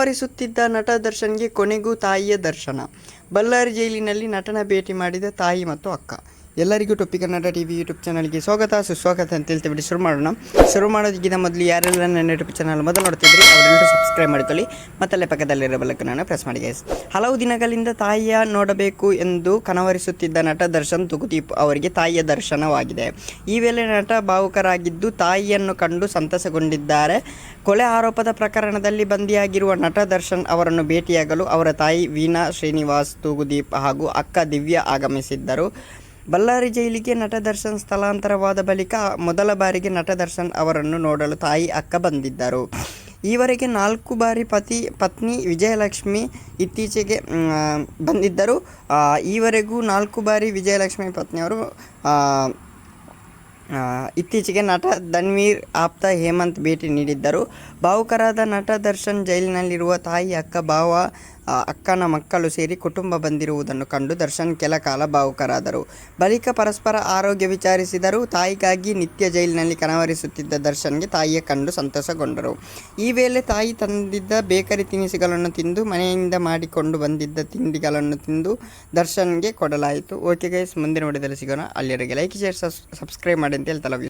ಕನವರಿಸುತ್ತಿದ್ದ ನಟ ದರ್ಶನ್ಗೆ ಕೊನೆಗೂ ತಾಯಿಯ ದರ್ಶನ. ಬಳ್ಳಾರಿ ಜೈಲಿನಲ್ಲಿ ನಟನ ಭೇಟಿ ಮಾಡಿದ ತಾಯಿ ಮತ್ತು ಅಕ್ಕ. ಎಲ್ಲರಿಗೂ ಟೊಪ್ಪಿ ಕನ್ನಡ ಟಿವಿ ಯೂಟ್ಯೂಬ್ ಚಾನಲ್ಗೆ ಸುಸ್ವಾಗತ ಅಂತ ಹೇಳ್ತೀವಿ. ಶುರು ಮಾಡೋದಕ್ಕಿಂತ ಮೊದಲು ಯಾರೆಲ್ಲ ನನ್ನ ಯೂಟ್ಯೂಬ್ ಚಾನಲ್ ಮೊದಲು ನೋಡ್ತಿದ್ರಿ ಅವರೆಲ್ಲರೂ ಸಬ್ಸ್ಕ್ರೈಬ್ ಮಾಡ್ಕೊಳ್ಳಿ, ಮತ್ತಲ್ಲೇ ಪಕ್ಕದಲ್ಲಿರೋ ಬೆಲ್ಲಕ್ಕನ್ನು ಪ್ರೆಸ್ ಮಾಡಿ ಗೈಸ್. ಹಲವು ದಿನಗಳಿಂದ ತಾಯಿಯ ನೋಡಬೇಕು ಎಂದು ಕನವರಿಸುತ್ತಿದ್ದ ನಟ ದರ್ಶನ್ ತುಗುದೀಪ್ ಅವರಿಗೆ ತಾಯಿಯ ದರ್ಶನವಾಗಿದೆ. ಈ ವೇಳೆ ನಟ ಭಾವುಕರಾಗಿದ್ದು ತಾಯಿಯನ್ನು ಕಂಡು ಸಂತಸಗೊಂಡಿದ್ದಾರೆ. ಕೊಲೆ ಆರೋಪದ ಪ್ರಕರಣದಲ್ಲಿ ಬಂಧಿಯಾಗಿರುವ ನಟ ದರ್ಶನ್ ಅವರನ್ನು ಭೇಟಿಯಾಗಲು ಅವರ ತಾಯಿ ವೀಣಾ ಶ್ರೀನಿವಾಸ್ ತುಗುದೀಪ್ ಹಾಗೂ ಅಕ್ಕ ದಿವ್ಯಾ ಆಗಮಿಸಿದ್ದರು. ಬಳ್ಳಾರಿ ಜೈಲಿಗೆ ನಟ ದರ್ಶನ್ ಸ್ಥಳಾಂತರವಾದ ಬಳಿಕ ಮೊದಲ ಬಾರಿಗೆ ನಟ ದರ್ಶನ್ ಅವರನ್ನು ನೋಡಲು ತಾಯಿ ಅಕ್ಕ ಬಂದಿದ್ದರು. ಈವರೆಗೆ 4 ಬಾರಿ ಪತ್ನಿ ವಿಜಯಲಕ್ಷ್ಮಿ ಇತ್ತೀಚೆಗೆ ಬಂದಿದ್ದರು. ಈವರೆಗೂ 4 ಬಾರಿ ವಿಜಯಲಕ್ಷ್ಮಿ ಪತ್ನಿಯವರು ಇತ್ತೀಚೆಗೆ ನಟ ಧನ್ವೀರ್ ಆಪ್ತ ಹೇಮಂತ್ ಭೇಟಿ ನೀಡಿದ್ದರು. ಭಾವುಕರಾದ ನಟ ದರ್ಶನ್ ಜೈಲಿನಲ್ಲಿರುವ ತಾಯಿ, ಅಕ್ಕ, ಭಾವ, ಅಕ್ಕನ ಮಕ್ಕಳು ಸೇರಿ ಕುಟುಂಬ ಬಂದಿರುವುದನ್ನು ಕಂಡು ದರ್ಶನ್ ಕೆಲ ಕಾಲ ಭಾವುಕರಾದರು. ಬಳಿಕ ಪರಸ್ಪರ ಆರೋಗ್ಯ ವಿಚಾರಿಸಿದರು. ತಾಯಿಗಾಗಿ ನಿತ್ಯ ಜೈಲಿನಲ್ಲಿ ಕನವರಿಸುತ್ತಿದ್ದ ದರ್ಶನ್ಗೆ ತಾಯಿಯ ಕಂಡು ಸಂತಸಗೊಂಡರು. ಈ ವೇಳೆ ತಾಯಿ ತಂದಿದ್ದ ಬೇಕರಿ ತಿನಿಸುಗಳನ್ನು ತಿಂದು, ಮನೆಯಿಂದ ಮಾಡಿಕೊಂಡು ಬಂದಿದ್ದ ತಿಂಡಿಗಳನ್ನು ತಿಂದು ದರ್ಶನ್ಗೆ ಕೊಡಲಾಯಿತು. ಓಕೆ ಗೈಸ್, ಮುಂದಿನ ವಿಡಿಯೋದಲ್ಲಿ ಸಿಗೋಣ. ಅಲ್ಲಿವರೆಗೆ ಲೈಕ್, ಶೇರ್, ಸಬ್ಸ್ಕ್ರೈಬ್ ಮಾಡಿ ಅಂತ ಹೇಳ್ತಲ್ಲ.